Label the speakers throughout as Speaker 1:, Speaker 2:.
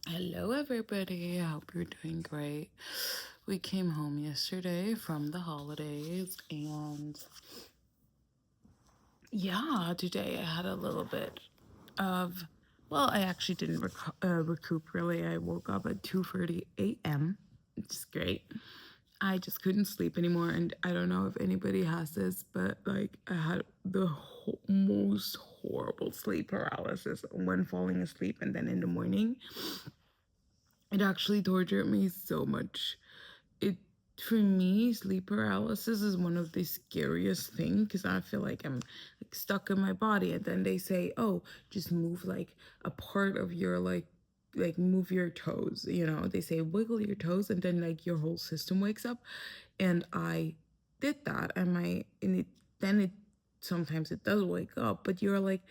Speaker 1: Hello, everybody. I hope you're doing great. We came home yesterday from the holidays, and yeah, today I had a little bit of. Well, I actually didn't recoup really. I woke up at 2:30 a.m. It's great. I just couldn't sleep anymore, and I don't know if anybody has this, but like I had the most horrible sleep paralysis when falling asleep, and then in the morning it actually tortured me so much. It For me, sleep paralysis is one of the scariest things because I feel like I'm like stuck in my body, and then they say, "Oh, just move like a part of your like move your toes." They say wiggle your toes, and then like your whole system wakes up. And I did that, and it sometimes it does wake up, but you're awake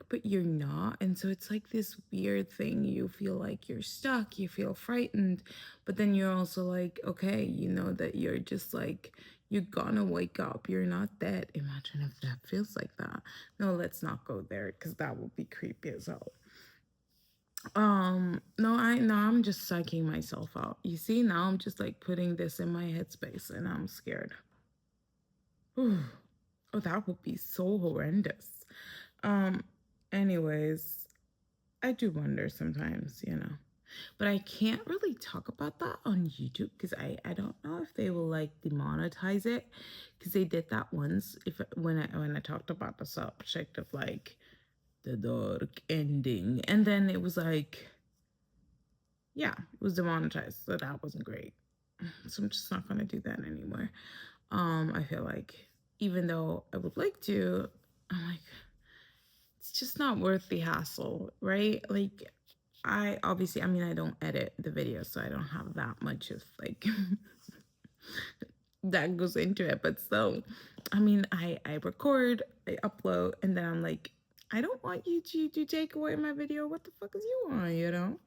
Speaker 1: but you're not, and so it's like this weird thing. You feel like you're stuck, you feel frightened, but then you're also like, okay, you know that you're just like you're gonna wake up, you're not dead. Imagine if that feels like that. No, let's not go there because that would be creepy as hell. No, I'm just psyching myself out. You see, now I'm just like putting this in my headspace and I'm scared. Oh, that would be so horrendous. Um, anyways, I do wonder sometimes. But I can't really talk about that on YouTube because I don't know if they will like demonetize it, because they did that once if when I talked about the subject of like the dark ending, and then it was like, yeah, it was demonetized, so that wasn't great. So I'm just not gonna do that anymore. I feel like even though I would like to, I'm like, it's just not worth the hassle, right? Like, I mean, I don't edit the video, so I don't have that much of like that goes into it. But still, I mean, I record, I upload, and then I'm like, I don't want you to take away my video. What the fuck is you on?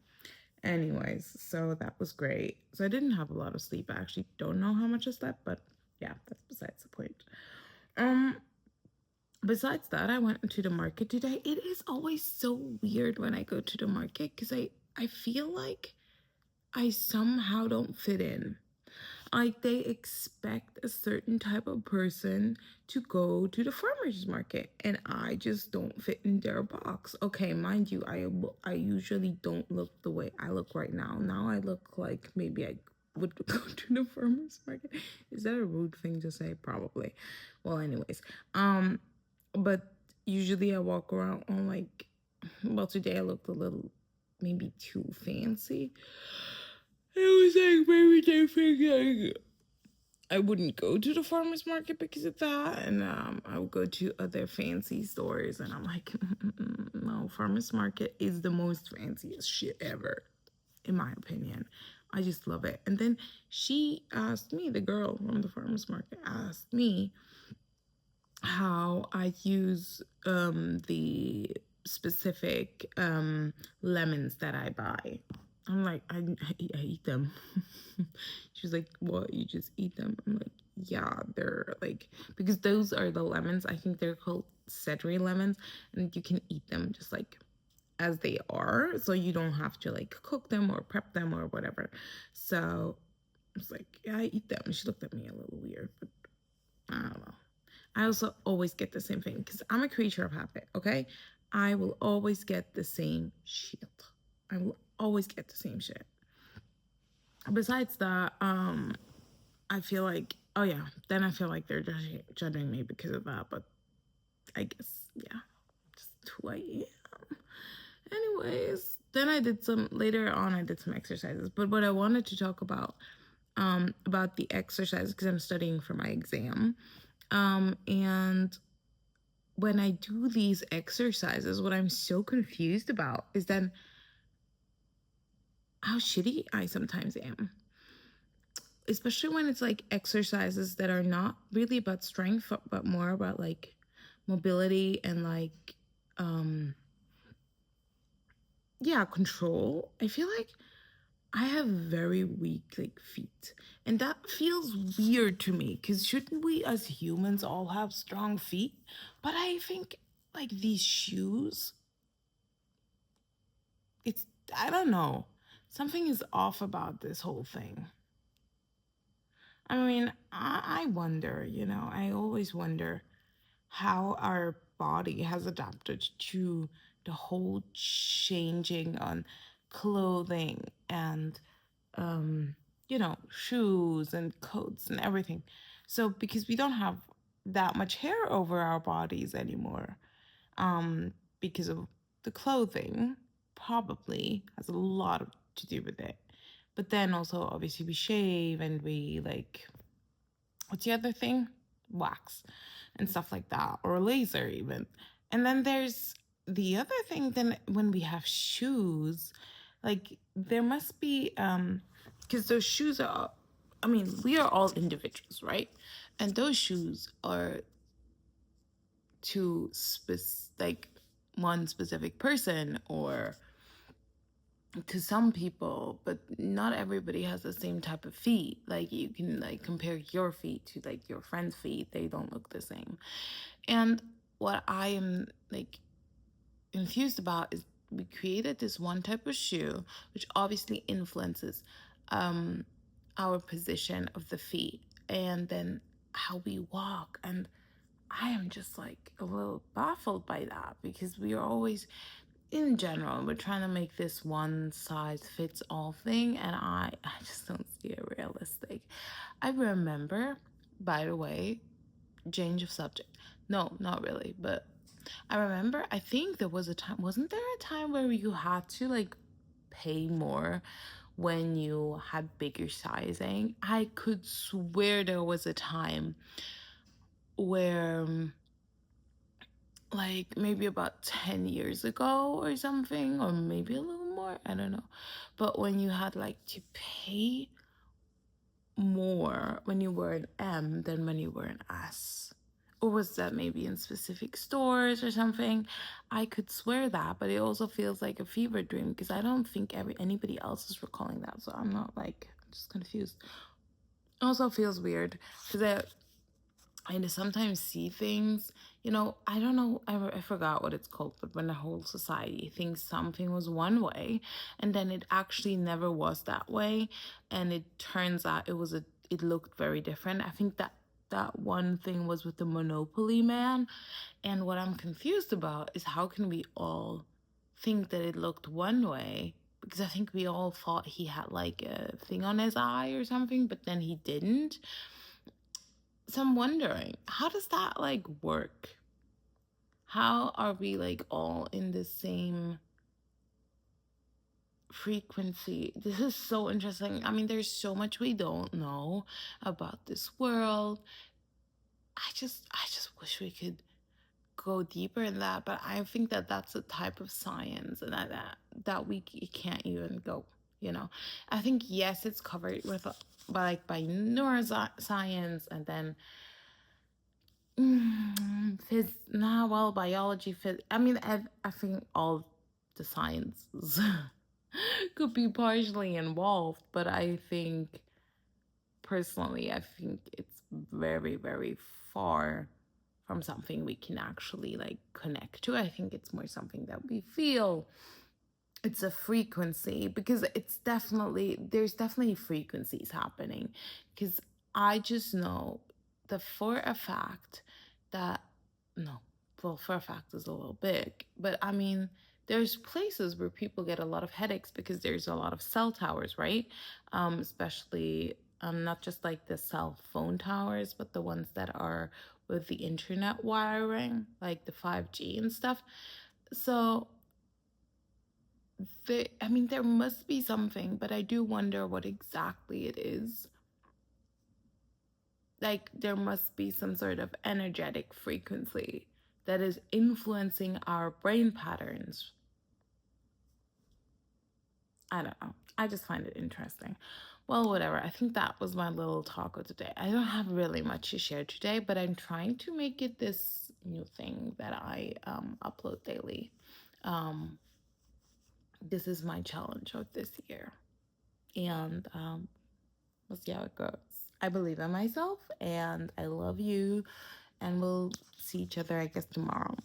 Speaker 1: Anyways, so that was great. So I didn't have a lot of sleep. I actually don't know how much I slept, but yeah, that's besides the point. Um, Besides that, I went to the market today. It is always so weird when I go to the market because I feel like I somehow don't fit in. Like they expect a certain type of person to go to the farmers market, and I just don't fit in their box. Okay, mind you, I usually don't look the way I look right now. Now I look like maybe I would go to the farmers market. Is that a rude thing to say? Probably. Well, anyways, but usually I walk around on like, well, today I looked a little maybe too fancy. It was like maybe they think like I wouldn't go to the farmers market because of that, and I would go to other fancy stores, and I'm like, no, farmers market is the most fanciest shit ever, in my opinion. I just love it. And then she asked me, the girl from the farmers market asked me how I use the specific lemons that I buy. I'm like, I eat them. She's like, what? You just eat them? I'm like, yeah, they're like, because those are the lemons. I think they're called cedry lemons, and you can eat them just like as they are. So you don't have to like cook them or prep them or whatever. So I was like, yeah, I eat them. She looked at me a little weird, but I don't know. I also always get the same thing because I'm a creature of habit, okay? I will always get the same shit. I will always get the same shit. Besides that, I feel like, oh yeah, then I feel like they're judging me because of that, but I guess, yeah, just who I am. Anyways, then later on, I did some exercises, but what I wanted to talk about the exercise, because I'm studying for my exam, and when I do these exercises, what I'm so confused about is then how shitty I sometimes am. Especially when it's like exercises that are not really about strength, but more about like mobility and like, um, yeah, control. I feel like I have very weak like feet, and that feels weird to me because shouldn't we as humans all have strong feet? But I think like these shoes, I don't know. Something is off about this whole thing. I mean, I wonder, I always wonder how our body has adapted to the whole changing on clothing and shoes and coats and everything. So because we don't have that much hair over our bodies anymore, because of the clothing, probably has a lot to do with it. But then also, obviously, we shave and we like, what's the other thing? Wax and stuff like that, or laser even. And then there's the other thing, then when we have shoes, like there must be, because those shoes are, I mean, we are all individuals, right? And those shoes are to like one specific person or to some people, but not everybody has the same type of feet. Like you can like compare your feet to like your friend's feet, they don't look the same. And what I am like confused about is we created this one type of shoe which obviously influences our position of the feet and then how we walk. And I am just like a little baffled by that because we are always, in general, we're trying to make this one size fits all thing, and I just don't see it realistic. I remember, by the way, change of subject. No, not really, but I remember, I think there was a time, wasn't there a time where you had to like pay more when you had bigger sizing? I could swear there was a time where like maybe about 10 years ago or something, or maybe a little more, I don't know. But when you had like to pay more when you were an M than when you were an S. Or was that maybe in specific stores or something? I could swear that, but it also feels like a fever dream because I don't think anybody else is recalling that. So I'm not like, I'm just confused. Also feels weird because I sometimes see things, I don't know, I forgot what it's called, but when the whole society thinks something was one way and then it actually never was that way, and it turns out it looked very different. I think that one thing was with the Monopoly man, and what I'm confused about is how can we all think that it looked one way, because I think we all thought he had like a thing on his eye or something, but then he didn't. So I'm wondering, how does that like work? How are we like all in the same frequency? This is so interesting. I mean, there's so much we don't know about this world. I just wish we could go deeper in that, but I think that that's a type of science and that we can't even go, I think yes, it's covered with by neuroscience, and then biology, I mean, I think all the sciences could be partially involved, but I think, personally, I think it's very, very far from something we can actually like connect to. I think it's more something that we feel. It's a frequency, because there's definitely frequencies happening, because I just know that for a fact that, no, well, for a fact is a little big, but I mean, there's places where people get a lot of headaches because there's a lot of cell towers, right? Especially not just like the cell phone towers, but the ones that are with the internet wiring, like the 5G and stuff. So I mean, there must be something, but I do wonder what exactly it is. Like, there must be some sort of energetic frequency that is influencing our brain patterns. I don't know. I just find it interesting. Well, whatever. I think that was my little talk of today. I don't have really much to share today, but I'm trying to make it this new thing that I upload daily. This is my challenge of this year. And we'll see how it goes. I believe in myself and I love you. And we'll see each other, I guess, tomorrow.